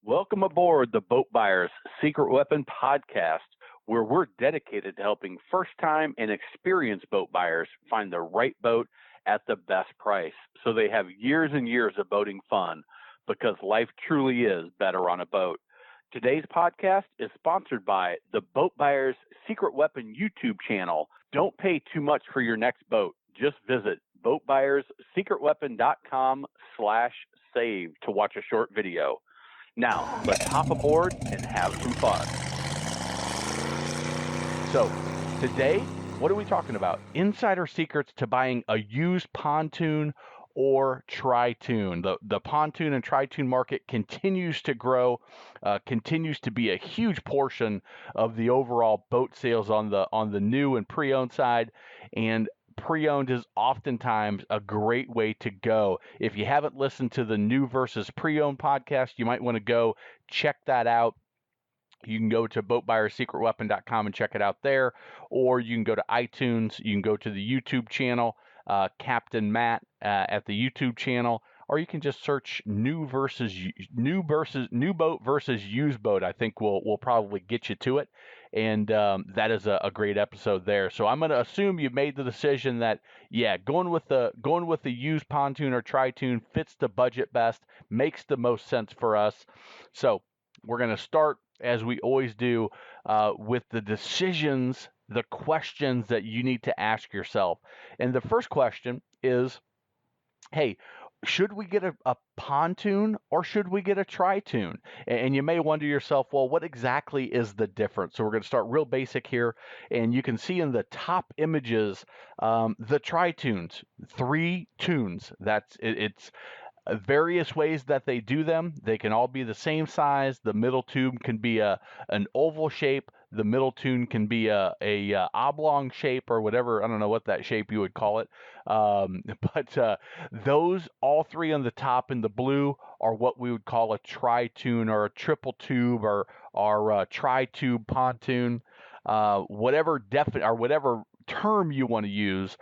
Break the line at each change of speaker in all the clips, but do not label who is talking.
Welcome aboard the Boat Buyers Secret Weapon podcast, where we're dedicated to helping first-time and experienced boat buyers find the right boat at the best price so they have years and years of boating fun, because life truly is better on a boat. Today's podcast is sponsored by the Boat Buyers Secret Weapon YouTube channel. Don't pay too much for your next boat. Just visit boatbuyerssecretweapon.com/save to watch a short video. Now, let's hop aboard and have some fun. So, today, what are we talking about? Insider secrets to buying a used pontoon or tri-toon. The pontoon and tri-toon market continues to grow, continues to be a huge portion of the overall boat sales on the new and pre-owned side, and pre-owned is oftentimes a great way to go. If you haven't listened to the new versus pre-owned podcast, you might want to go check that out. You can go to boatbuyerssecretweapon.com and check it out there, or you can go to iTunes. You can go to the YouTube channel, Captain Matt at the YouTube channel, or you can just search new boat versus used boat. I think we'll probably get you to it, and that is a great episode there. So I'm going to assume you've made the decision that going with the used pontoon or tri-toon fits the budget best, makes the most sense for us. So we're going to start, as we always do, with the decisions, the questions that you need to ask yourself. And the first question is, hey, should we get a pontoon or should we get a tri-toon? And you may wonder yourself, well, what exactly is the difference? So we're going to start real basic here. And you can see in the top images, the tri-toons, 3 toons. It's various ways that they do them. They can all be the same size. The middle tube can be an oval shape. The middle toon can be a oblong shape, or whatever. I don't know what that shape you would call it. But those, all 3 on the top in the blue, are what we would call a tri-toon or a triple tube or tri-tube pontoon. Whatever term you want to use,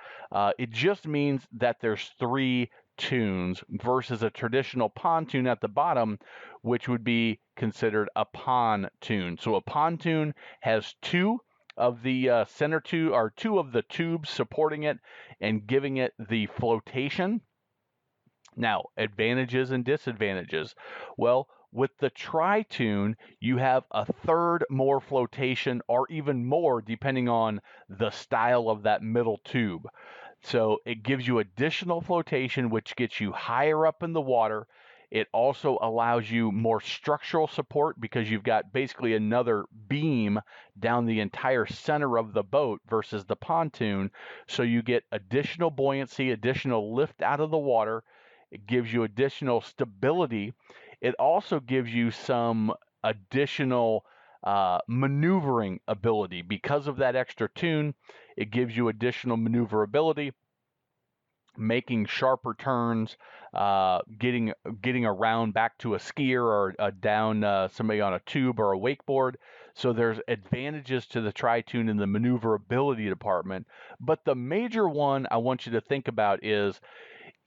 it just means that there's 3 toons versus a traditional pontoon at the bottom, which would be considered a pontoon. So a pontoon has 2 of the center tube, or 2 of the tubes supporting it and giving it the flotation. Now, advantages and disadvantages. Well, with the tri-toon, you have a third more flotation, or even more depending on the style of that middle tube. So it gives you additional flotation, which gets you higher up in the water. It also allows you more structural support because you've got basically another beam down the entire center of the boat versus the pontoon. So you get additional buoyancy, additional lift out of the water. It gives you additional stability. It also gives you some additional maneuvering ability. Because of that extra toon, it gives you additional maneuverability, making sharper turns, getting around back to a skier or down somebody on a tube or a wakeboard. So there's advantages to the tri-toon in the maneuverability department. But the major one I want you to think about is,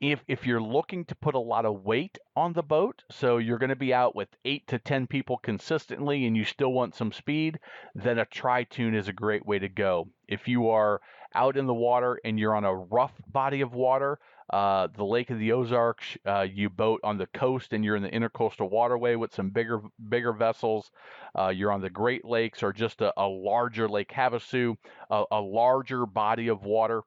if you're looking to put a lot of weight on the boat, so you're going to be out with 8 to 10 people consistently and you still want some speed, then a tri-toon is a great way to go. If you are out in the water and you're on a rough body of water, the Lake of the Ozarks, you boat on the coast and you're in the intercoastal waterway with some bigger vessels, you're on the Great Lakes or just a larger Lake Havasu, a larger body of water,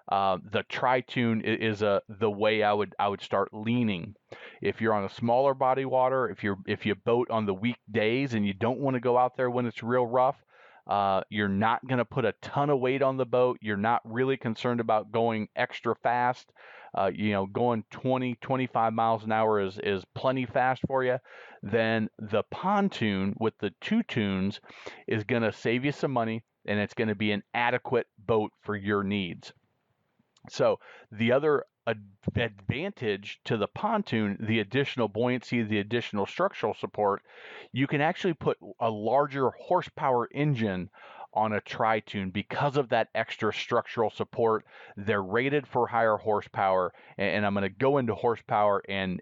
the tri-toon is the way I would start leaning. If you're on a smaller body water, if you boat on the weekdays and you don't want to go out there when it's real rough, you're not going to put a ton of weight on the boat. You're not really concerned about going extra fast. Going 20, 25 miles an hour is plenty fast for you. Then the pontoon with the 2 toons is going to save you some money, and it's going to be an adequate boat for your needs. So the other advantage to the pontoon, the additional buoyancy, the additional structural support, you can actually put a larger horsepower engine on a Tritoon because of that extra structural support. They're rated for higher horsepower, and I'm going to go into horsepower and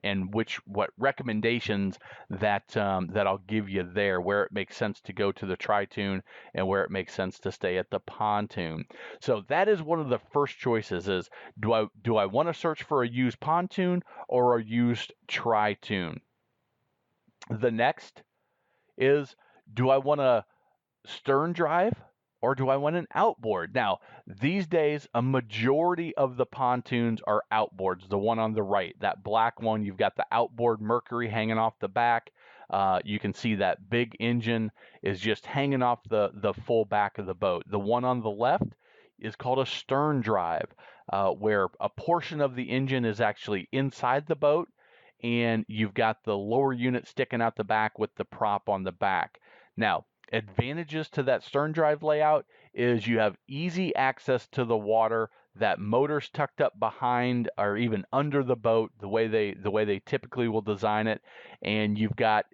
what recommendations that I'll give you there, where it makes sense to go to the Tritoon and where it makes sense to stay at the pontoon. So that is one of the first choices: is do I want to search for a used pontoon or a used Tritoon? The next is, do I want to stern drive or do I want an outboard? Now, these days, a majority of the pontoons are outboards. The one on the right, that black one, you've got the outboard Mercury hanging off the back. You can see that big engine is just hanging off the full back of the boat. The one on the left is called a stern drive, where a portion of the engine is actually inside the boat, and you've got the lower unit sticking out the back with the prop on the back. Now, advantages to that stern drive layout is you have easy access to the water. That motor's tucked up behind or even under the boat, the way they typically will design it, and you've got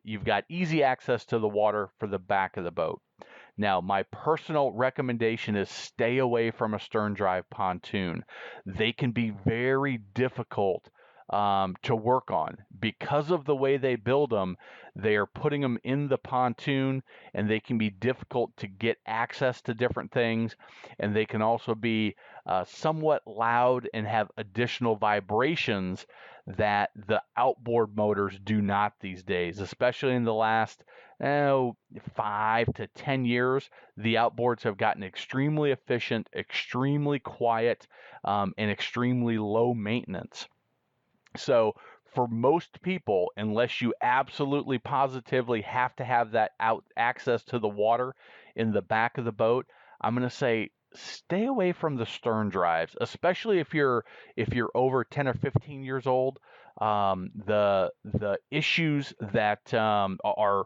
easy access to the water for the back of the boat. Now, my personal recommendation is stay away from a stern drive pontoon. They can be very difficult to work on because of the way they build them. They are putting them in the pontoon, and they can be difficult to get access to different things, and they can also be somewhat loud and have additional vibrations that the outboard motors do not these days, especially in the last 5 to 10 years. The outboards have gotten extremely efficient, extremely quiet, and extremely low maintenance. So for most people, unless you absolutely positively have to have that out access to the water in the back of the boat, I'm going to say stay away from the stern drives, especially if you're over 10 or 15 years old. The issues that are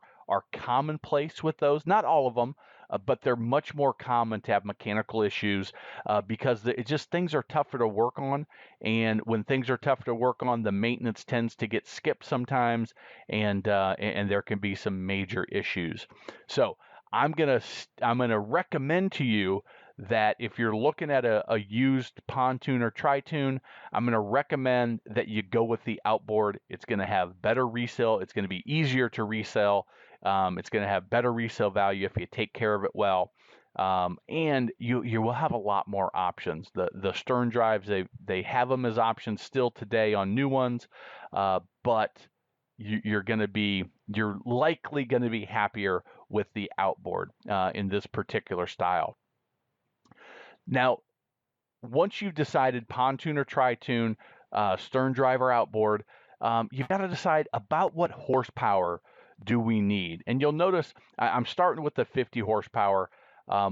commonplace with those, not all of them, but they're much more common to have mechanical issues because it just things are tougher to work on, and when things are tough to work on, the maintenance tends to get skipped sometimes, and there can be some major issues. So I'm gonna recommend to you that if you're looking at a used pontoon or Tritoon, I'm going to recommend that you go with the outboard. It's going to have better resale. It's going to be easier to resell. It's going to have better resale value if you take care of it well. And you will have a lot more options. The stern drives, they have them as options still today on new ones, but you're likely going to be happier with the outboard in this particular style. Now, once you've decided pontoon or Tritoon, stern drive or outboard, you've got to decide about what horsepower do we need. And you'll notice I'm starting with the 50 horsepower.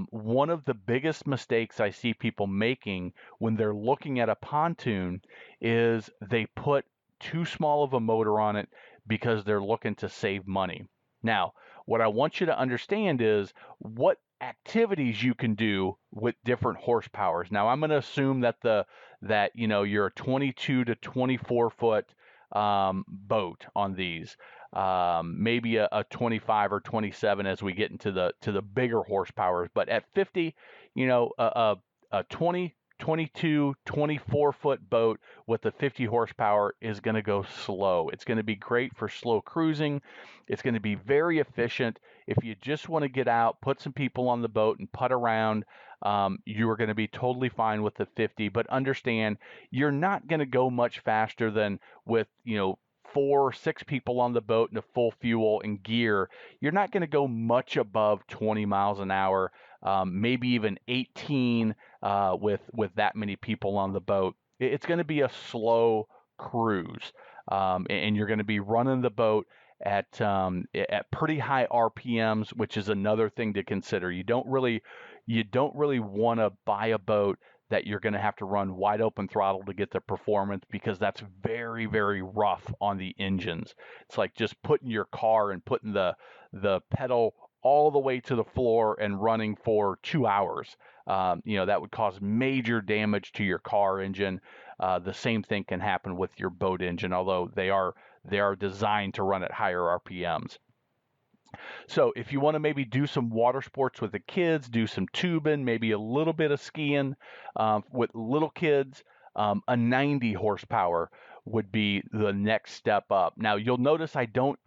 One of the biggest mistakes I see people making when they're looking at a pontoon is they put too small of a motor on it because they're looking to save money. Now, what I want you to understand is what activities you can do with different horsepowers. Now, I'm going to assume that you're a 22 to 24 foot boat on these, maybe a 25 or 27 as we get into the bigger horsepowers. But at 50, a 20, 22, 24 foot boat with a 50 horsepower is going to go slow. It's going to be great for slow cruising. It's going to be very efficient. If you just want to get out, put some people on the boat and putt around, you are going to be totally fine with the 50. But understand, you're not going to go much faster than with, 4 or 6 people on the boat and a full fuel and gear. You're not going to go much above 20 miles an hour, maybe even 18 with that many people on the boat. It's going to be a slow cruise, and you're going to be running the boat at pretty high RPMs, which is another thing to consider. You don't really want to buy a boat that you're going to have to run wide open throttle to get the performance, because that's very, very rough on the engines. It's like just putting your car and putting the pedal all the way to the floor and running for 2 hours. That would cause major damage to your car engine. The same thing can happen with your boat engine, although they are designed to run at higher RPMs. So if you want to maybe do some water sports with the kids, do some tubing, maybe a little bit of skiing with little kids, a 90 horsepower would be the next step up. Now you'll notice I don't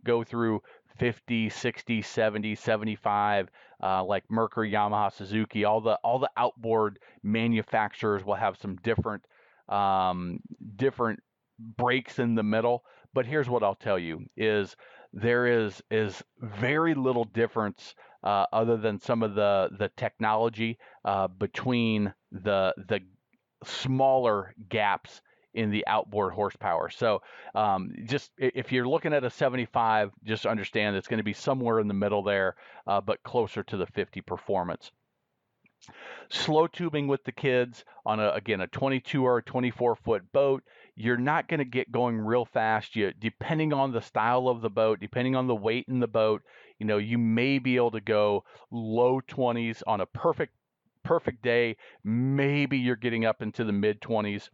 go through 50, 60, 70, 75 like Mercury, Yamaha, Suzuki. All the outboard manufacturers will have some different breaks in the middle. But here's what I'll tell you is there is very little difference other than some of the technology between the smaller gaps in the outboard horsepower. So just if you're looking at a 75, just understand it's going to be somewhere in the middle there, but closer to the 50 performance. Slow tubing with the kids on a 22 or a 24-foot boat, you're not going to get going real fast. Depending on the style of the boat, depending on the weight in the boat, you may be able to go low 20s on a perfect day. Maybe you're getting up into the mid 20s,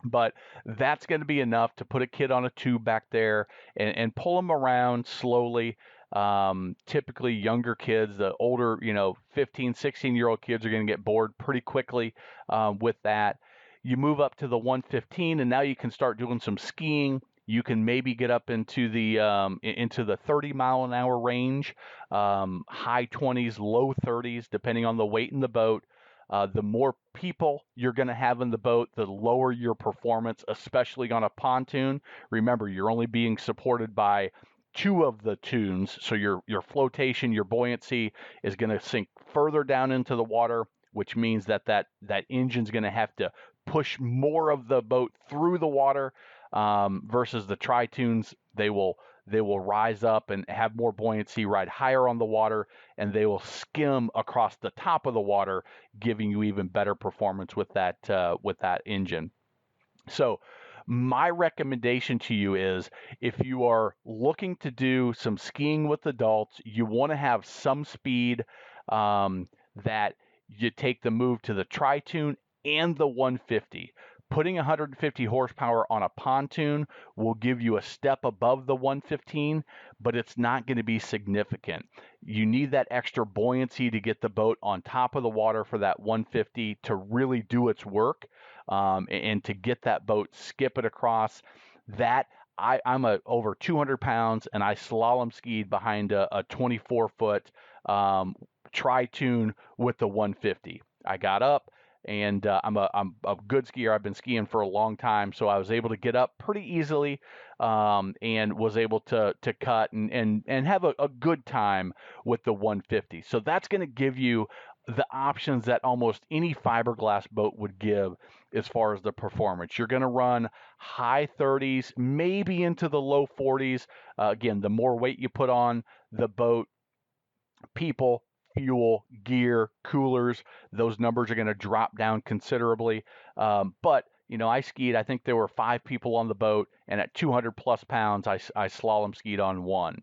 but that's going to be enough to put a kid on a tube back there and pull them around slowly. Typically younger kids, the older, 15, 16-year-old kids are going to get bored pretty quickly with that. You move up to the 115, and now you can start doing some skiing. You can maybe get up into the 30 mile an hour range, high 20s, low 30s, depending on the weight in the boat. The more people you're going to have in the boat, the lower your performance, especially on a pontoon. Remember, you're only being supported by two of the tunes, so your flotation, your buoyancy is going to sink further down into the water, which means that engine's going to have to push more of the boat through the water versus the Tritoons. They will rise up and have more buoyancy, ride higher on the water, and they will skim across the top of the water, giving you even better performance with that engine. So my recommendation to you is if you are looking to do some skiing with adults, you want to have some speed, that you take the move to the Tritoon and the 150. Putting 150 horsepower on a pontoon will give you a step above the 115, but it's not going to be significant. You need that extra buoyancy to get the boat on top of the water for that 150 to really do its work, and to get that boat, skip it across. That I'm over 200 pounds, and I slalom skied behind a 24-foot Tritoon with the 150. I got up, and I'm a good skier. I've been skiing for a long time, so I was able to get up pretty easily, and was able to cut and have a good time with the 150. So that's going to give you the options that almost any fiberglass boat would give as far as the performance. You're going to run high 30s, maybe into the low 40s. Again, the more weight you put on the boat, people, fuel, gear, coolers, those numbers are going to drop down considerably. But I skied. I think there were 5 people on the boat, and at 200 plus pounds, I slalom skied on one.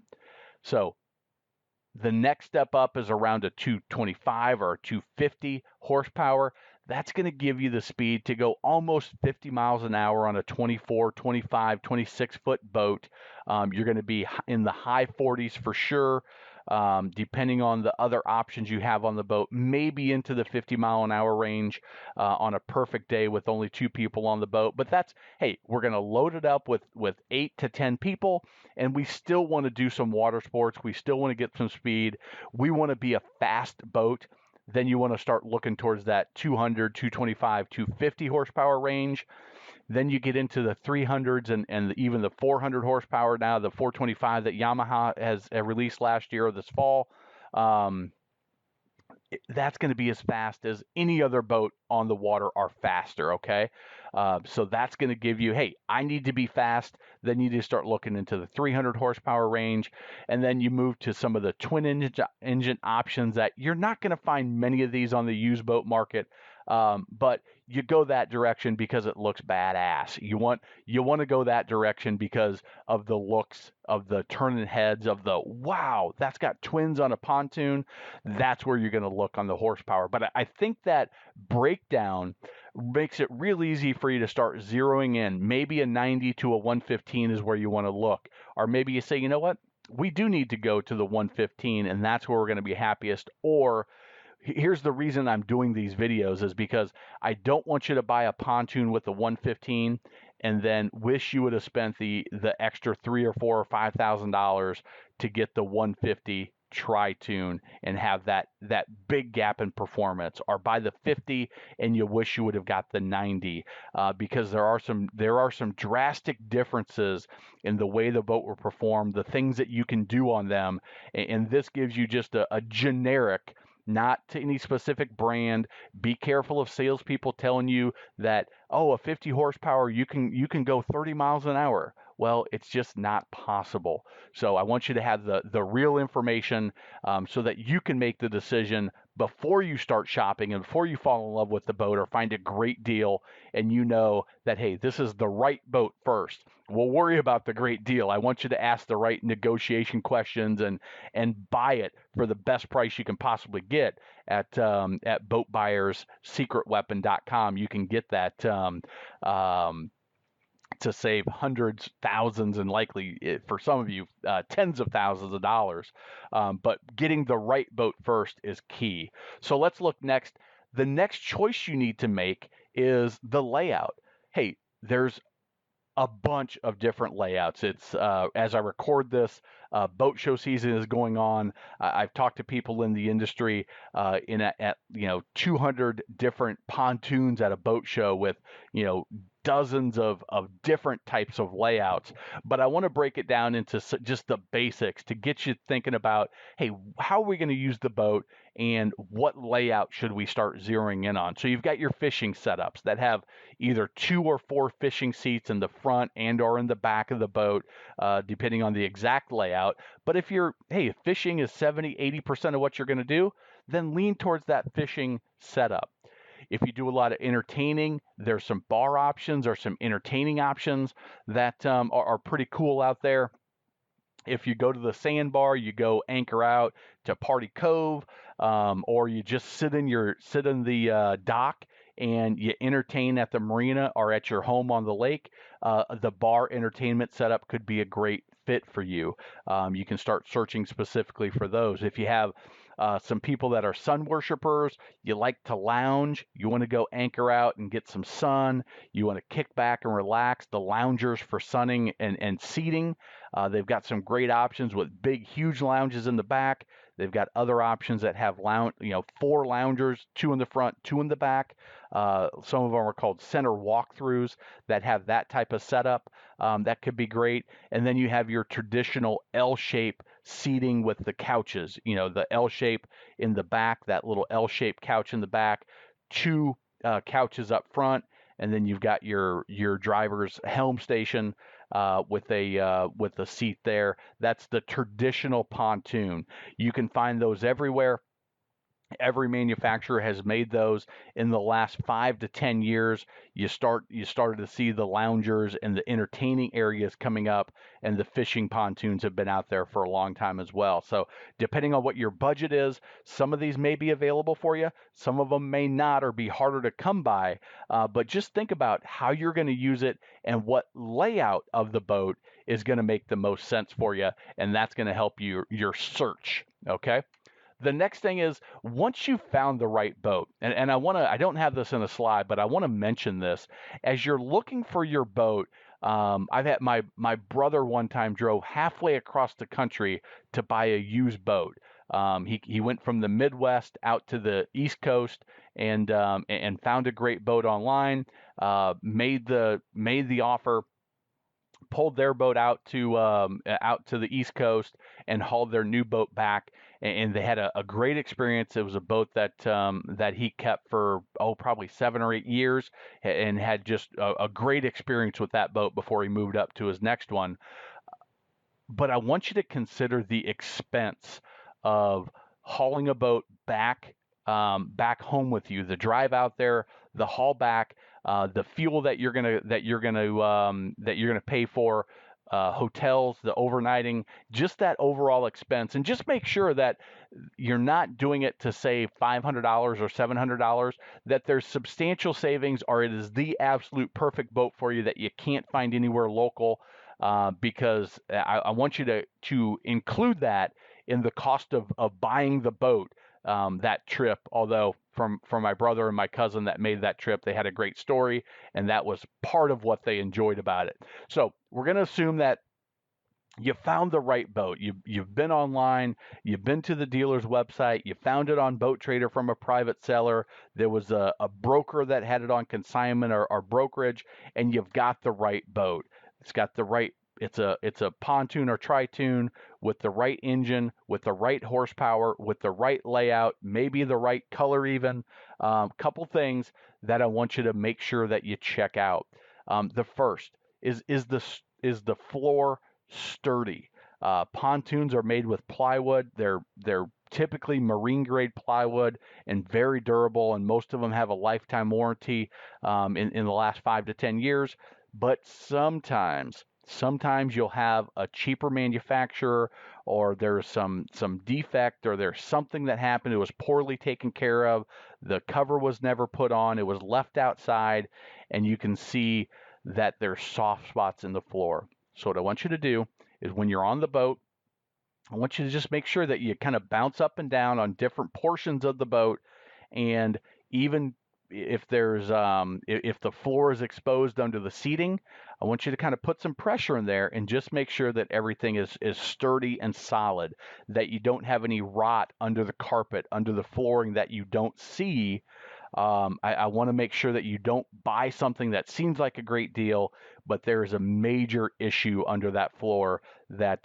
So the next step up is around a 225 or a 250 horsepower. That's going to give you the speed to go almost 50 miles an hour on a 24, 25, 26-foot boat. You're going to be in the high 40s for sure, depending on the other options you have on the boat, maybe into the 50-mile-an-hour range on a perfect day with only 2 people on the boat. But hey, we're going to load it up with 8 to 10 people, and we still want to do some water sports. We still want to get some speed. We want to be a fast boat. Then you want to start looking towards that 200, 225, 250 horsepower range. Then you get into the 300s and even the 400 horsepower now, the 425 that Yamaha has released last year or this fall. That's going to be as fast as any other boat on the water or faster, okay? So that's going to give you, hey, I need to be fast. Then you need to start looking into the 300 horsepower range, and then you move to some of the twin engine options that you're not going to find many of these on the used boat market, but you go that direction because it looks badass. You want to go that direction because of the looks of the turning heads of the, wow, that's got twins on a pontoon. That's where you're going to look on the horsepower. But I think that breakdown makes it real easy for you to start zeroing in. Maybe a 90 to a 115 is where you want to look. Or maybe you say, you know what? we do need to go to the 115, and that's where we're going to be happiest. Or here's the reason I'm doing these videos is because I don't want you to buy a pontoon with the 115 and then wish you would have spent the extra $3,000 or $4,000 or $5,000 to get the 150 Tritoon and have that big gap in performance, or buy the 50 and you wish you would have got the 90, because there are some drastic differences in the way the boat will perform, the things that you can do on them, and this gives you just a generic, not to any specific brand. Be careful of salespeople telling you that, oh, a 50 horsepower, you can go 30 miles an hour. Well, it's just not possible. So I want you to have the real information, so that you can make the decision before you start shopping and before you fall in love with the boat or find a great deal, and you know that, hey, this is the right boat first. We'll worry about the great deal. I want you to ask the right negotiation questions and buy it for the best price you can possibly get at boatbuyerssecretweapon.com. You can get that to save hundreds, thousands, and likely, for some of you, tens of thousands of dollars. But getting the right boat first is key. So let's look next. The next choice you need to make is the layout. Hey, there's a bunch of different layouts. It's as I record this, boat show season is going on. I've talked to people in the industry at 200 different pontoons at a boat show with dozens of different types of layouts. But I want to break it down into just the basics to get you thinking about, hey, how are we going to use the boat and what layout should we start zeroing in on? So you've got your fishing setups that have either 2 or 4 fishing seats in the front and or in the back of the boat, depending on the exact layout. But if fishing is 70-80% of what you're going to do, then lean towards that fishing setup. If you do a lot of entertaining, there's some bar options or some entertaining options that are pretty cool out there. If you go to the sandbar, you go anchor out to Party Cove, or you just sit in the dock and you entertain at the marina or at your home on the lake. The bar entertainment setup could be a great fit for you. You can start searching specifically for those. If you have some people that are sun worshipers, you like to lounge, you want to go anchor out and get some sun, you want to kick back and relax, the loungers for sunning and seating. They've got some great options with big, huge lounges in the back. They've got other options that have 4 loungers, 2 in the front, 2 in the back. Some of them are called center walkthroughs that have that type of setup. That could be great. And then you have your traditional L-shape seating with the couches, the L-shape in the back, that little L-shaped couch in the back, 2 couches up front, and then you've got your driver's helm station with a seat there. That's the traditional pontoon. You can find those everywhere. Every manufacturer has made those in the last 5 to 10 years. You started to see the loungers and the entertaining areas coming up, and the fishing pontoons have been out there for a long time as well. So depending on what your budget is, some of these may be available for you. Some of them may not, or be harder to come by. But just think about how you're going to use it and what layout of the boat is going to make the most sense for you, and that's going to help your search. Okay. The next thing is, once you've found the right boat, and I don't have this in a slide, but I want to mention this. As you're looking for your boat, I've had my brother one time drove halfway across the country to buy a used boat. He went from the Midwest out to the East Coast and found a great boat online, made the offer, pulled their boat out to the East Coast and hauled their new boat back, and they had a great experience. It was a boat that he kept for probably 7 or 8 years, and had just a great experience with that boat before he moved up to his next one. But I want you to consider the expense of hauling a boat back home with you, the drive out there, the haul back, the fuel that you're gonna pay for, hotels, the overnighting, just that overall expense. And just make sure that you're not doing it to save $500 or $700, that there's substantial savings, or it is the absolute perfect boat for you that you can't find anywhere local. because I want you to include that in the cost of buying the boat that trip. Although from my brother and my cousin that made that trip, they had a great story, and that was part of what they enjoyed about it. So we're going to assume that you found the right boat. You've been online, you've been to the dealer's website, you found it on Boat Trader from a private seller. There was a broker that had it on consignment or brokerage, and you've got the right boat. It's got the right. It's a pontoon or tritoon with the right engine, with the right horsepower, with the right layout, maybe the right color even. Couple things that I want you to make sure that you check out. The first is the floor sturdy. Pontoons are made with plywood. They're typically marine grade plywood and very durable, and most of them have a lifetime warranty in the last 5 to 10 years. But sometimes you'll have a cheaper manufacturer, or there's some defect, or there's something that happened. It was poorly taken care of. The cover was never put on. It was left outside, and you can see that there's soft spots in the floor. So what I want you to do is when you're on the boat, I want you to just make sure that you kind of bounce up and down on different portions of the boat, and even if if the floor is exposed under the seating, I want you to kind of put some pressure in there and just make sure that everything is sturdy and solid, that you don't have any rot under the carpet, under the flooring that you don't see. I want to make sure that you don't buy something that seems like a great deal, but there is a major issue under that floor that,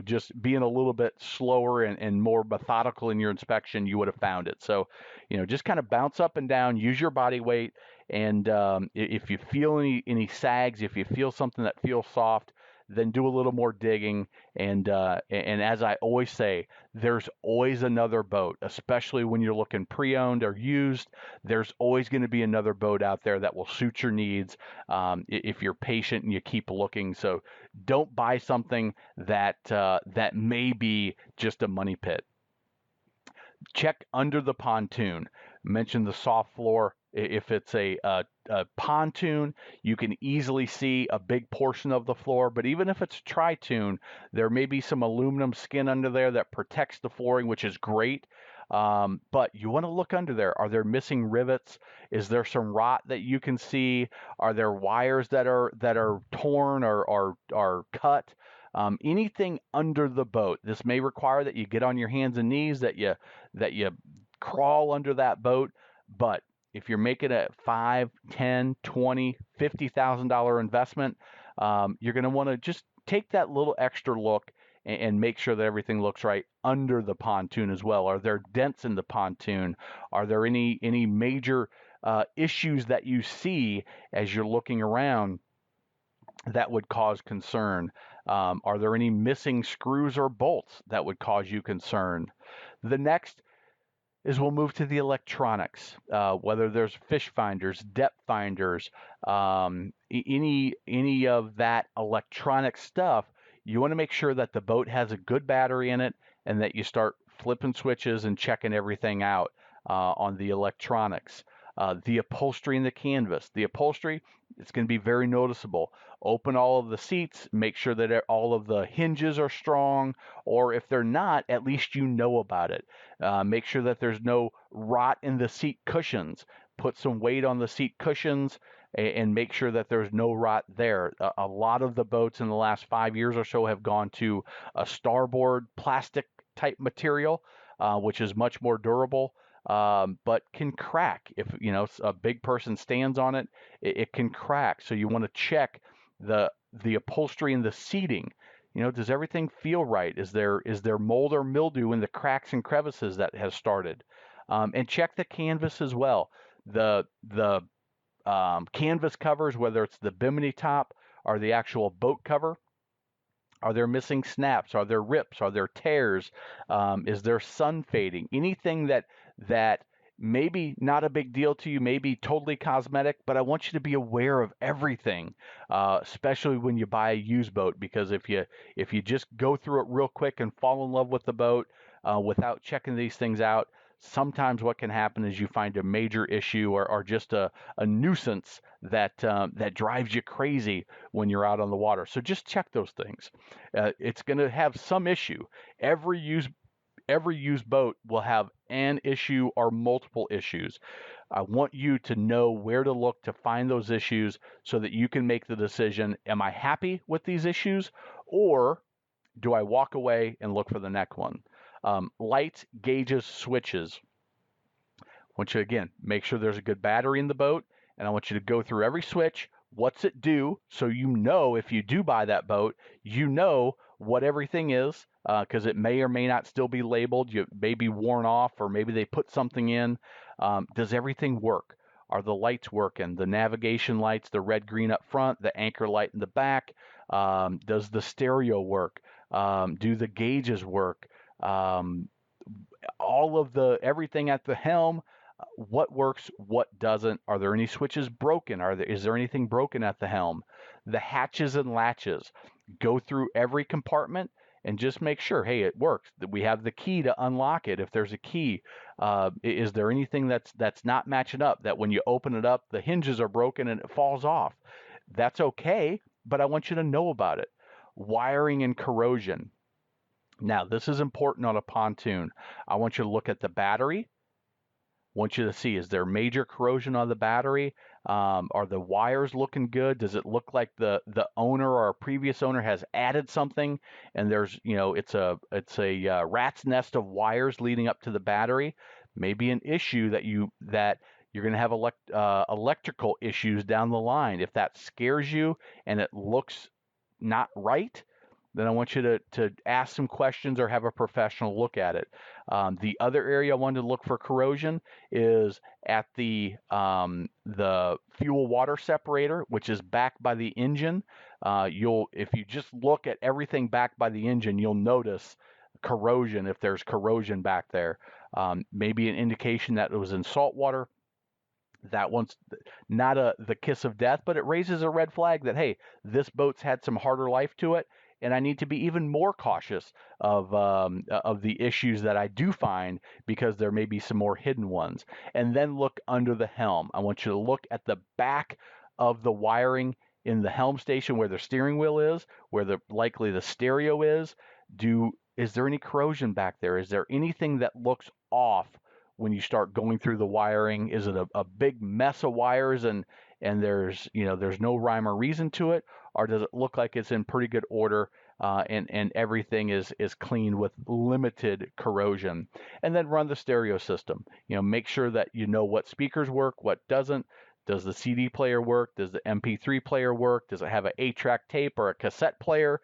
just being a little bit slower and more methodical in your inspection, you would have found it. So, just kind of bounce up and down, use your body weight, and if you feel any sags, if you feel something that feels soft, then do a little more digging. And as I always say, there's always another boat, especially when you're looking pre-owned or used. There's always going to be another boat out there that will suit your needs if you're patient and you keep looking. So don't buy something that may be just a money pit. Check under the pontoon. Mention the soft floor. If it's a pontoon, you can easily see a big portion of the floor. But even if it's tritoon, there may be some aluminum skin under there that protects the flooring, which is great. But you want to look under there. Are there missing rivets? Is there some rot that you can see? Are there wires that are torn or cut? Anything under the boat. This may require that you get on your hands and knees, that you crawl under that boat. But if you're making a $5, $10, $20, $50,000 investment, you're going to want to just take that little extra look and make sure that everything looks right under the pontoon as well. Are there dents in the pontoon? Are there any major issues that you see as you're looking around that would cause concern? Are there any missing screws or bolts that would cause you concern? The next is we'll move to the electronics, whether there's fish finders, depth finders, any of that electronic stuff. You want to make sure that the boat has a good battery in it, and that you start flipping switches and checking everything out on the electronics. The upholstery and the canvas. The upholstery, it's going to be very noticeable. Open all of the seats, make sure that all of the hinges are strong, or if they're not, at least you know about it. Make sure that there's no rot in the seat cushions. Put some weight on the seat cushions and make sure that there's no rot there. A lot of the boats in the last 5 years or so have gone to a starboard plastic type material, which is much more durable. But can crack if a big person stands on it. It can crack. So you want to check the upholstery and the seating. Does everything feel right? Is there mold or mildew in the cracks and crevices that has started? And check the canvas as well. The canvas covers, whether it's the bimini top or the actual boat cover. Are there missing snaps? Are there rips? Are there tears? Is there sun fading? Anything that maybe not a big deal to you, maybe totally cosmetic, but I want you to be aware of everything, especially when you buy a used boat, because if you just go through it real quick and fall in love with the boat without checking these things out, sometimes what can happen is you find a major issue or just a nuisance that drives you crazy when you're out on the water. So just check those things. It's going to have some issue. Every used boat will have an issue or multiple issues. I want you to know where to look to find those issues so that you can make the decision, am I happy with these issues, or do I walk away and look for the next one? Lights, gauges, switches. I want you to, again, make sure there's a good battery in the boat, and I want you to go through every switch. What's it do? So you know, if you do buy that boat, you know what everything is, because it may or may not still be labeled. You may be worn off, or maybe they put something in. Does everything work? Are the lights working? The navigation lights, the red, green up front, the anchor light in the back. Does the stereo work? Do the gauges work? All of everything at the helm, what works, what doesn't. Are there any switches broken? Is there anything broken at the helm? The hatches and latches. Go through every compartment and just make sure, hey, it works. That we have the key to unlock it. If there's a key, is there anything that's not matching up? That when you open it up, the hinges are broken and it falls off. That's okay, but I want you to know about it. Wiring and corrosion. Now, this is important on a pontoon. I want you to look at the battery. Want you to see, is there major corrosion on the battery? Are the wires looking good? Does it look like the owner or a previous owner has added something and there's, it's a rat's nest of wires leading up to the battery? Maybe an issue that you're going to have electrical issues down the line. If that scares you and it looks not right, then I want you to ask some questions or have a professional look at it. The other area I wanted to look for corrosion is at the fuel water separator, which is back by the engine. If you just look at everything back by the engine, you'll notice corrosion if there's corrosion back there. Maybe an indication that it was in salt water. That one's not the kiss of death, but it raises a red flag that, hey, this boat's had some harder life to it, and I need to be even more cautious of the issues that I do find, because there may be some more hidden ones. And then look under the helm. I want you to look at the back of the wiring in the helm station where the steering wheel is, where likely the stereo is. Is there any corrosion back there? Is there anything that looks off when you start going through the wiring? Is it a big mess of wires and there's no rhyme or reason to it? Or does it look like it's in pretty good order and everything is clean with limited corrosion? And then run the stereo system. Make sure that you know what speakers work, what doesn't. Does the CD player work? Does the MP3 player work? Does it have an 8-track tape or a cassette player?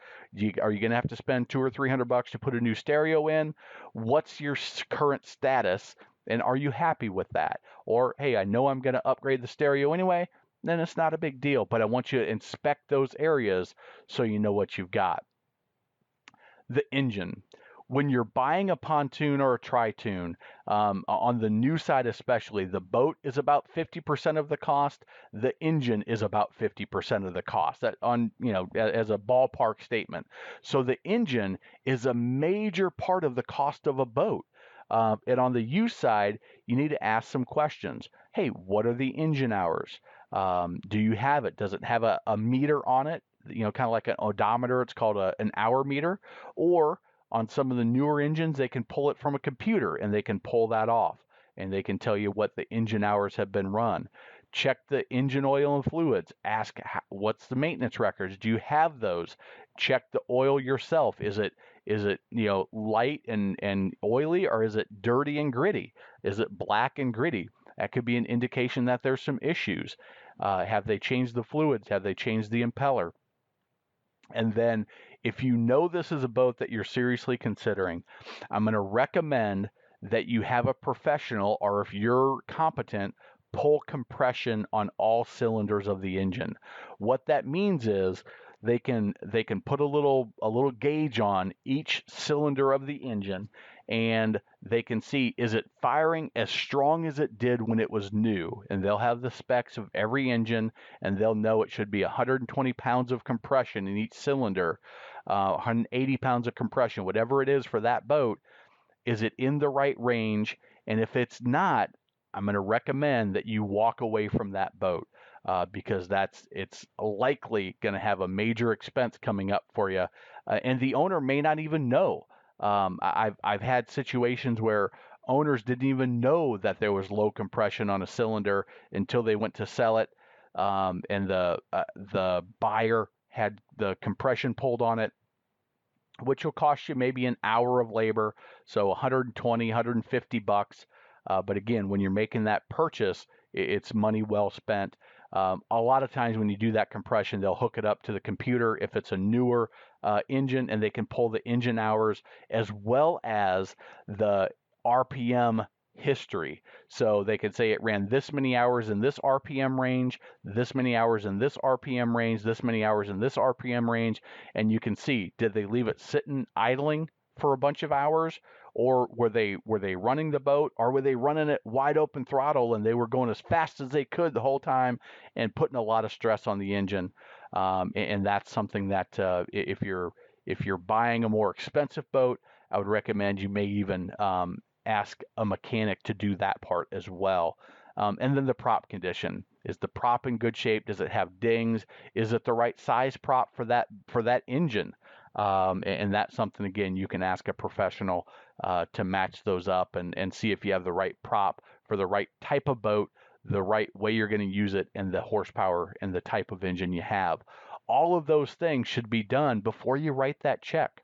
Are you going to have to spend $200 or $300 to put a new stereo in? What's your current status? And are you happy with that? Or, hey, I know I'm going to upgrade the stereo anyway, then it's not a big deal. But I want you to inspect those areas so you know what you've got. The engine. When you're buying a pontoon or a Tritoon, on the new side especially, the boat is about 50% of the cost. The engine is about 50% of the cost. That as a ballpark statement. So the engine is a major part of the cost of a boat. And on the used side, you need to ask some questions. Hey, what are the engine hours? Do you have it? Does it have a meter on it? Kind of like an odometer. It's called an hour meter. Or on some of the newer engines, they can pull it from a computer and they can pull that off. And they can tell you what the engine hours have been run. Check the engine oil and fluids. Ask what's the maintenance records. Do you have those? Check the oil yourself. Is it light and oily, or is it dirty and gritty? Is it black and gritty? That could be an indication that there's some issues. Have they changed the fluids? Have they changed the impeller? And then if you know this is a boat that you're seriously considering, I'm going to recommend that you have a professional, or if you're competent, pull compression on all cylinders of the engine. What that means is they can put a little gauge on each cylinder of the engine, and they can see, is it firing as strong as it did when it was new? And they'll have the specs of every engine, and they'll know it should be 120 pounds of compression in each cylinder, 180 pounds of compression, whatever it is for that boat. Is it in the right range? And if it's not, I'm going to recommend that you walk away from that boat because it's likely going to have a major expense coming up for you, and the owner may not even know. I've had situations where owners didn't even know that there was low compression on a cylinder until they went to sell it, and the buyer had the compression pulled on it, which will cost you maybe an hour of labor, so 120, 150 bucks. But again, when you're making that purchase, it's money well spent. A lot of times when you do that compression, they'll hook it up to the computer if it's a newer engine, and they can pull the engine hours as well as the RPM history. So they can say it ran this many hours in this RPM range, this many hours in this RPM range, this many hours in this RPM range, and you can see, did they leave it sitting idling for a bunch of hours, or were they running the boat, or were they running it wide open throttle and they were going as fast as they could the whole time and putting a lot of stress on the engine. And that's something that if you're buying a more expensive boat, I would recommend you may even ask a mechanic to do that part as well. And then the prop condition. Is the prop in good shape? Does it have dings? Is it the right size prop for that engine? And that's something, again, you can ask a professional to match those up and see if you have the right prop for the right type of boat, the right way you're going to use it, and the horsepower and the type of engine you have. All of those things should be done before you write that check.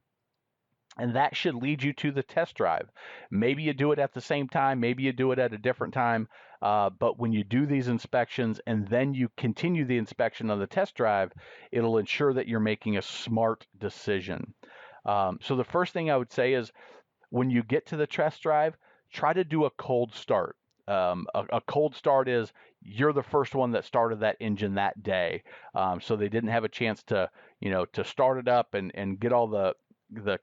And that should lead you to the test drive. Maybe you do it at the same time, maybe you do it at a different time. But when you do these inspections and then you continue the inspection on the test drive, it'll ensure that you're making a smart decision. So the first thing I would say is when you get to the test drive, try to do a cold start. A cold start is you're the first one that started that engine that day. So they didn't have a chance to start it up and get all the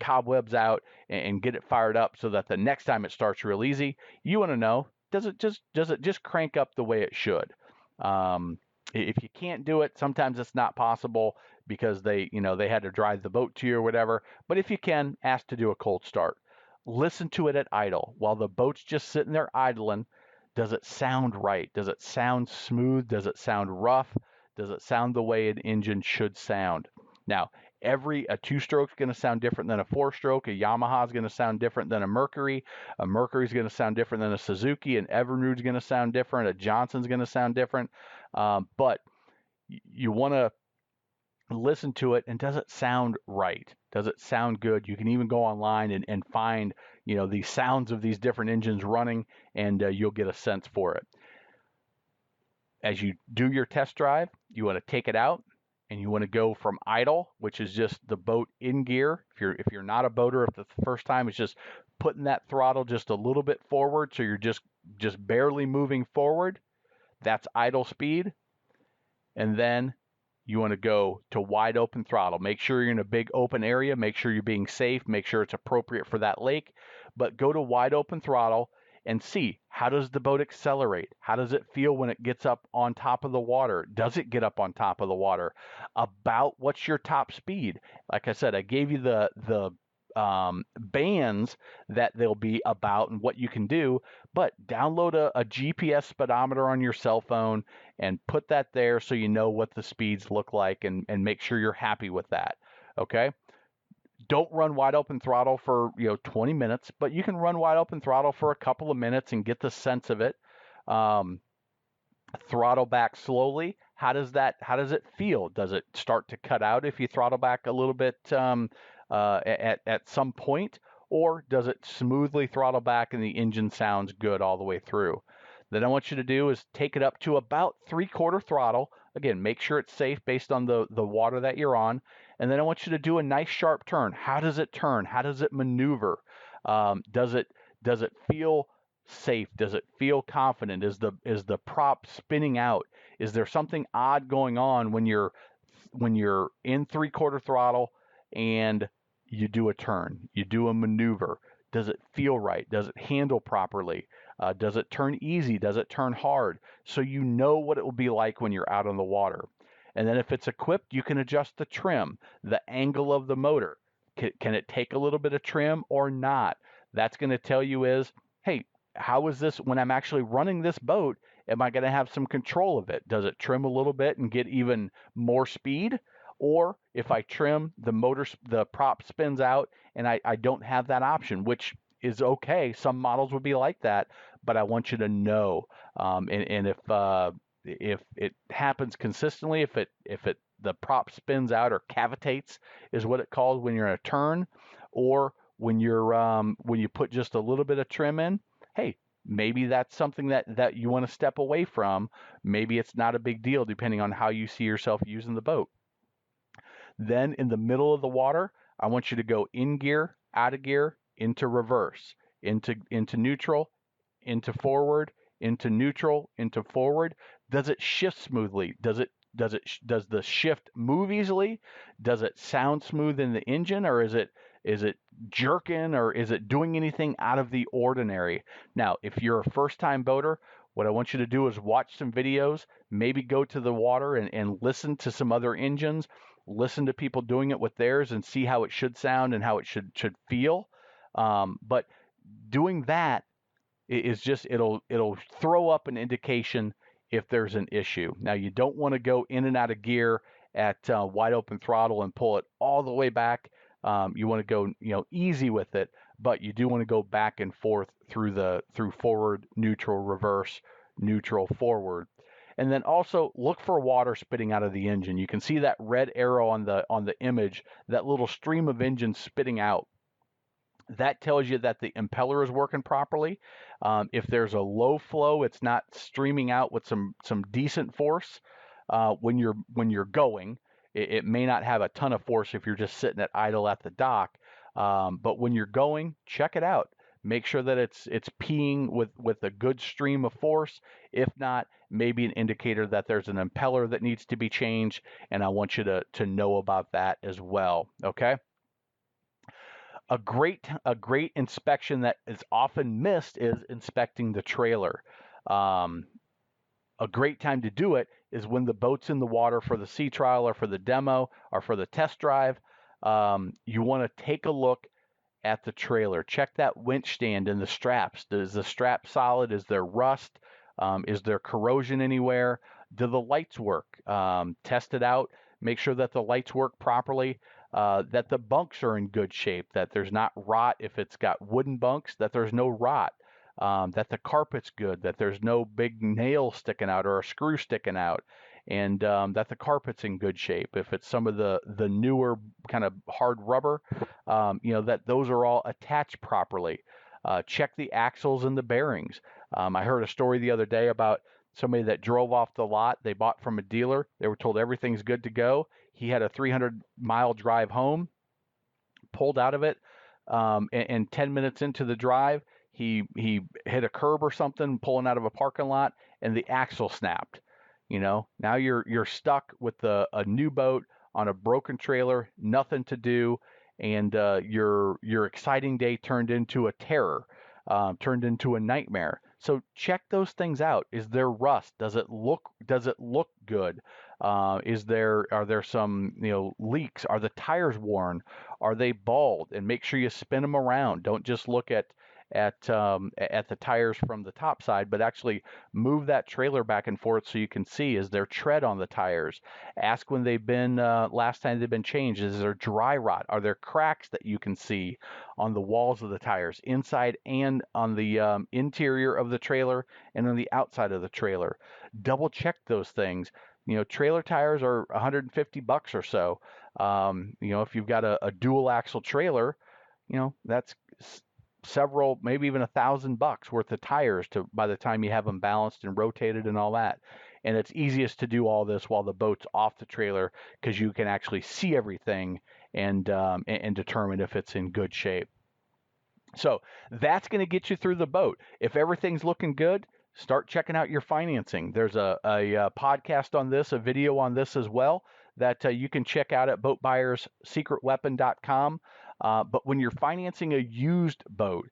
cobwebs out and get it fired up so that the next time it starts real easy. You want to know, does it just crank up the way it should? If you can't do it, sometimes it's not possible because they had to drive the boat to you or whatever. But if you can, ask to do a cold start. Listen to it at idle while the boat's just sitting there idling. Does it sound right? Does it sound smooth? Does it sound rough? Does it sound the way an engine should sound? Now, a two-stroke is going to sound different than a four-stroke. A Yamaha is going to sound different than a Mercury. A Mercury is going to sound different than a Suzuki. An Evinrude is going to sound different. A Johnson's going to sound different. But you want to listen to it, and does it sound right? Does it sound good? You can even go online and find these sounds of these different engines running, and you'll get a sense for it. As you do your test drive, you want to take it out and you want to go from idle, which is just the boat in gear. If you're not a boater, if the first time, it's just putting that throttle just a little bit forward, so you're just barely moving forward. That's idle speed. And then you want to go to wide open throttle. Make sure you're in a big open area. Make sure you're being safe. Make sure it's appropriate for that lake. But go to wide open throttle and see, how does the boat accelerate? How does it feel when it gets up on top of the water? Does it get up on top of the water? About what's your top speed? Like I said, I gave you the bands that they'll be about and what you can do, but download a GPS speedometer on your cell phone and put that there so you know what the speeds look like, and make sure you're happy with that. Okay? Don't run wide open throttle for 20 minutes, but you can run wide open throttle for a couple of minutes and get the sense of it. Throttle back slowly. How does it feel? Does it start to cut out if you throttle back a little bit at some point, or does it smoothly throttle back and the engine sounds good all the way through? Then I want you to do is take it up to about 3/4 throttle. Again, make sure it's safe based on the water that you're on. And then I want you to do a nice sharp turn. How does it turn? How does it maneuver? Does it feel safe? Does it feel confident? Is the prop spinning out? Is there something odd going on when you're in 3/4 throttle and you do a turn, you do a maneuver? Does it feel right? Does it handle properly? Does it turn easy? Does it turn hard? So you know what it will be like when you're out on the water. And then if it's equipped, you can adjust the trim, the angle of the motor. Can it take a little bit of trim or not? that's going to tell you is, hey, how is this when I'm actually running this boat? Am I going to have some control of it? Does it trim a little bit and get even more speed? Or if I trim, the prop spins out and I don't have that option, which is okay. Some models would be like that, but I want you to know. And if it happens consistently, if the prop spins out or cavitates is what it calls when you're in a turn, or when you put just a little bit of trim in, hey, maybe that's something that you want to step away from. Maybe it's not a big deal depending on how you see yourself using the boat. Then in the middle of the water, I want you to go in gear, out of gear, into reverse, into neutral, into forward, into neutral, into forward. Does it shift smoothly? Does the shift move easily? Does it sound smooth in the engine, or is it jerking, or is it doing anything out of the ordinary? Now, if you're a first time boater, what I want you to do is watch some videos, maybe go to the water and listen to some other engines, listen to people doing it with theirs and see how it should sound and how it should feel. But doing that is just it'll throw up an indication if there's an issue. Now you don't want to go in and out of gear at wide open throttle and pull it all the way back. You want to go easy with it, but you do want to go back and forth through forward, neutral, reverse, neutral, forward. And then also look for water spitting out of the engine. You can see that red arrow on the image, that little stream of engine spitting out. That tells you that the impeller is working properly. If there's a low flow, it's not streaming out with some decent force. When you're going, it may not have a ton of force if you're just sitting at idle at the dock. But when you're going, check it out. Make sure that it's peeing with a good stream of force. If not, maybe an indicator that there's an impeller that needs to be changed, and I want you to know about that as well. Okay. A great inspection that is often missed is inspecting the trailer. Um, a great time to do it is when the boat's in the water for the sea trial or for the demo or for the test drive. You want to take a look at the trailer. Check that winch stand and the straps. Is the strap solid? Is there rust? Is there corrosion anywhere? Do the lights work? Test it out. Make sure that the lights work properly, that the bunks are in good shape, that there's not rot. If it's got wooden bunks, that there's no rot, that the carpet's good, that there's no big nail sticking out or a screw sticking out, and that the carpet's in good shape. If it's some of the newer kind of hard rubber, that those are all attached properly. Check the axles and the bearings. I heard a story the other day about somebody that drove off the lot they bought from a dealer. They were told everything's good to go. He had a 300-mile drive home, pulled out of it, and 10 minutes into the drive, he hit a curb or something, pulling out of a parking lot, and the axle snapped. Now you're stuck with a new boat on a broken trailer, nothing to do, and your exciting day turned into a terror, turned into a nightmare. So check those things out. Is there rust? Does it look good? Are there some leaks? Are the tires worn? Are they bald? And make sure you spin them around. Don't just look at the tires from the top side, but actually move that trailer back and forth so you can see, is there tread on the tires? Ask when they've been last time they've been changed. Is there dry rot? Are there cracks that you can see on the walls of the tires, inside and on the interior of the trailer and on the outside of the trailer? Double check those things. Trailer tires are $150 or so. If you've got a dual axle trailer, that's several, maybe even $1,000 worth of tires by the time you have them balanced and rotated and all that. And it's easiest to do all this while the boat's off the trailer, because you can actually see everything and determine if it's in good shape. So that's going to get you through the boat. If everything's looking good, start checking out your financing. There's a podcast on this, a video on this as well, that you can check out at boatbuyerssecretweapon.com. But when you're financing a used boat,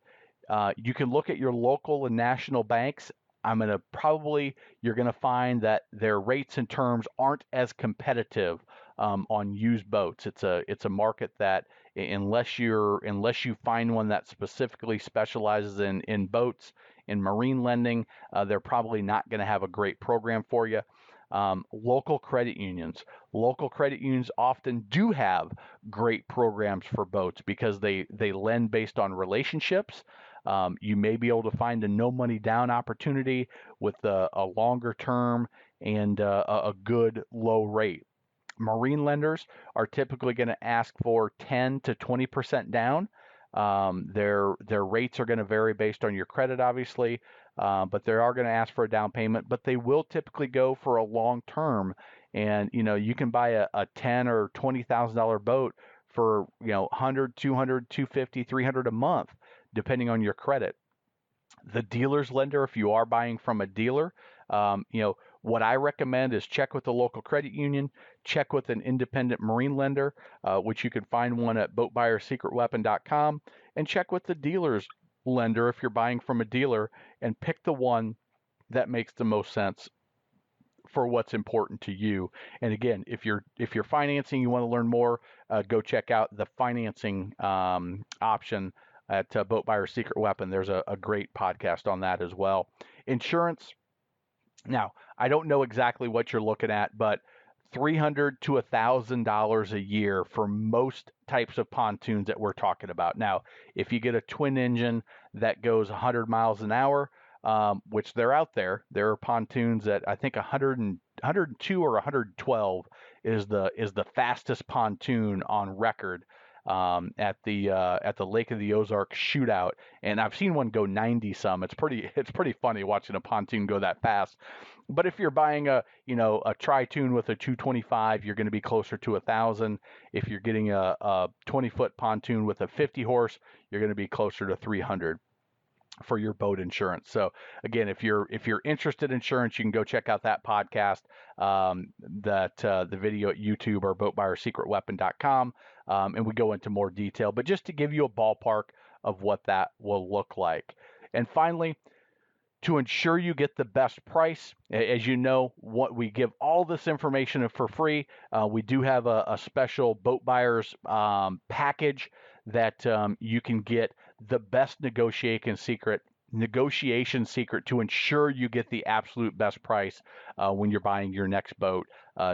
you can look at your local and national banks. You're going to find that their rates and terms aren't as competitive on used boats. It's a market that unless you find one that specifically specializes in boats, in marine lending, they're probably not going to have a great program for you. Local credit unions. Local credit unions often do have great programs for boats because they lend based on relationships. You may be able to find a no money down opportunity with a longer term and a good low rate. Marine lenders are typically going to ask for 10 to 20% down. Their rates are going to vary based on your credit, obviously, but they are going to ask for a down payment. But they will typically go for a long term, and you can buy a $10,000 or $20,000 boat for 100, 200, 250, 300 a month, depending on your credit. The dealer's lender, if you are buying from a dealer, what I recommend is check with the local credit union, check with an independent marine lender, which you can find one at boatbuyerssecretweapon.com, and check with the dealer's lender if you're buying from a dealer, and pick the one that makes the most sense for what's important to you. And again, if you're financing, you want to learn more, go check out the financing option at Boat Buyer's Secret Weapon. There's a great podcast on that as well. Insurance. Now, I don't know exactly what you're looking at, but $300 to $1,000 a year for most types of pontoons that we're talking about. Now, if you get a twin engine that goes 100 miles an hour, which they're out there, there are pontoons that I think 102 or 112 is the fastest pontoon on record at the Lake of the Ozarks shootout, and I've seen one go 90 some. It's pretty funny watching a pontoon go that fast. But if you're buying a Tritoon with a 225, you're going to be closer to 1,000. If you're getting a 20-foot pontoon with a 50 horse, you're going to be closer to 300 for your boat insurance. So again, if you're interested in insurance, you can go check out that podcast, the video at YouTube or boatbuyerssecretweapon.com, and we go into more detail. But just to give you a ballpark of what that will look like. And finally, to ensure you get the best price, as you know, what we give all this information for free. We do have a special Boat Buyers package that you can get the best negotiation secret to ensure you get the absolute best price when you're buying your next boat.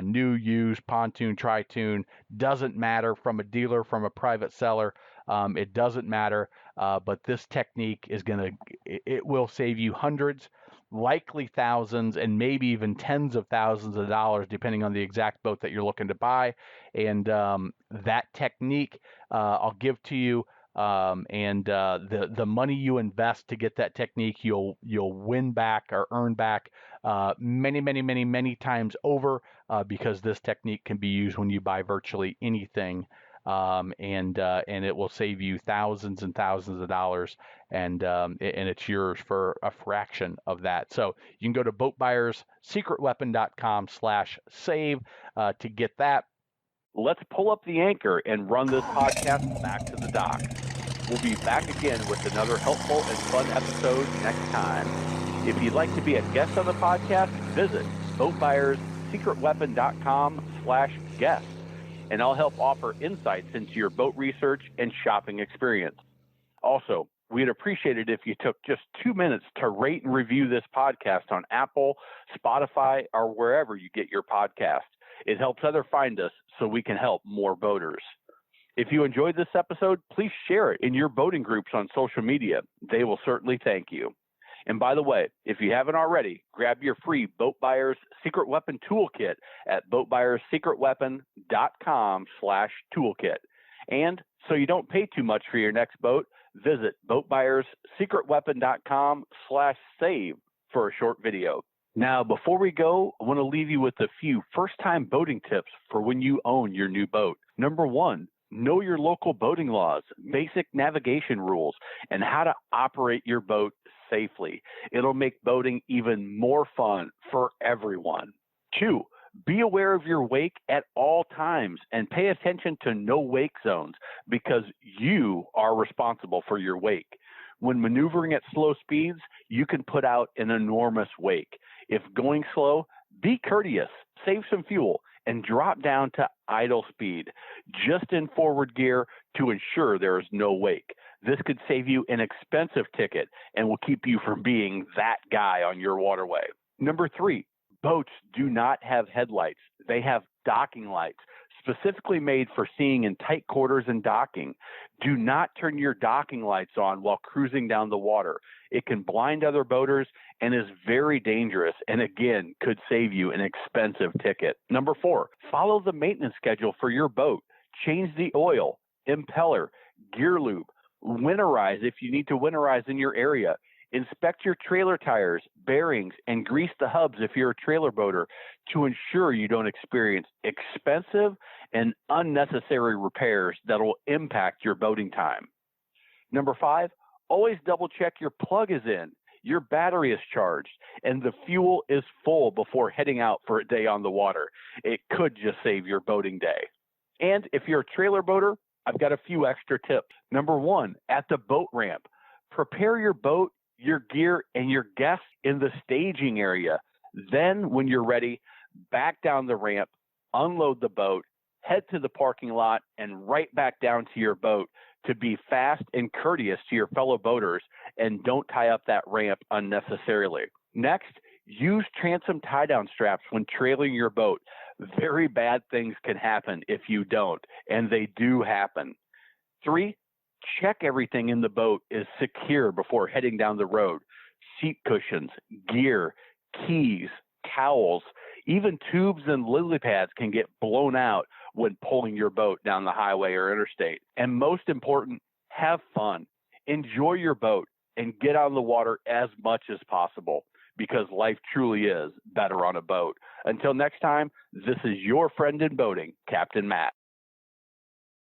New, used, pontoon, tritoon, doesn't matter, from a dealer, from a private seller. It doesn't matter, but this technique it will save you hundreds, likely thousands, and maybe even tens of thousands of dollars, depending on the exact boat that you're looking to buy. And that technique I'll give to you, and the money you invest to get that technique, you'll win back or earn back many times over, because this technique can be used when you buy virtually anything. And it will save you thousands and thousands of dollars, and it's yours for a fraction of that. So you can go to boatbuyerssecretweapon.com/save to get that. Let's pull up the anchor and run this podcast back to the dock. We'll be back again with another helpful and fun episode next time. If you'd like to be a guest on the podcast, visit boatbuyerssecretweapon.com/guest. And I'll help offer insights into your boat research and shopping experience. Also, we'd appreciate it if you took just 2 minutes to rate and review this podcast on Apple, Spotify, or wherever you get your podcast. It helps others find us so we can help more boaters. If you enjoyed this episode, please share it in your boating groups on social media. They will certainly thank you. And by the way, if you haven't already, grab your free Boat Buyer's Secret Weapon Toolkit at boatbuyerssecretweapon.com/toolkit. And so you don't pay too much for your next boat, visit boatbuyerssecretweapon.com/save for a short video. Now, before we go, I want to leave you with a few first-time boating tips for when you own your new boat. Number 1, know your local boating laws, basic navigation rules, and how to operate your boat safely. It'll make boating even more fun for everyone. 2, be aware of your wake at all times and pay attention to no wake zones, because you are responsible for your wake. When maneuvering at slow speeds, you can put out an enormous wake. If going slow, be courteous, save some fuel,
and drop down to idle speed, just in forward gear to ensure there is no wake. This could save you an expensive ticket and will keep you from being that guy on your waterway. Number 3, boats do not have headlights. They have docking lights, specifically made for seeing in tight quarters and docking. Do not turn your docking lights on while cruising down the water. It can blind other boaters and is very dangerous, and again, could save you an expensive ticket. Number 4, follow the maintenance schedule for your boat. Change the oil, impeller, gear lube, winterize if you need to winterize in your area. Inspect your trailer tires, bearings, and grease the hubs if you're a trailer boater to ensure you don't experience expensive and unnecessary repairs that will impact your boating time. Number 5, always double check your plug is in, your battery is charged, and the fuel is full before heading out for a day on the water. It could just save your boating day. And if you're a trailer boater, I've got a few extra tips. Number 1, at the boat ramp, prepare your boat, your gear, and your guests in the staging area. Then, when you're ready, back down the ramp, unload the boat, head to the parking lot, and right back down to your boat to be fast and courteous to your fellow boaters and don't tie up that ramp unnecessarily. Next, use transom tie-down straps when trailing your boat. Very bad things can happen if you don't, and they do happen. 3, check everything in the boat is secure before heading down the road. Seat cushions, gear, keys, towels, even tubes and lily pads can get blown out when pulling your boat down the highway or interstate. And most important, have fun. Enjoy your boat and get on the water as much as possible, because life truly is better on a boat. Until next time, this is your friend in boating, Captain Matt.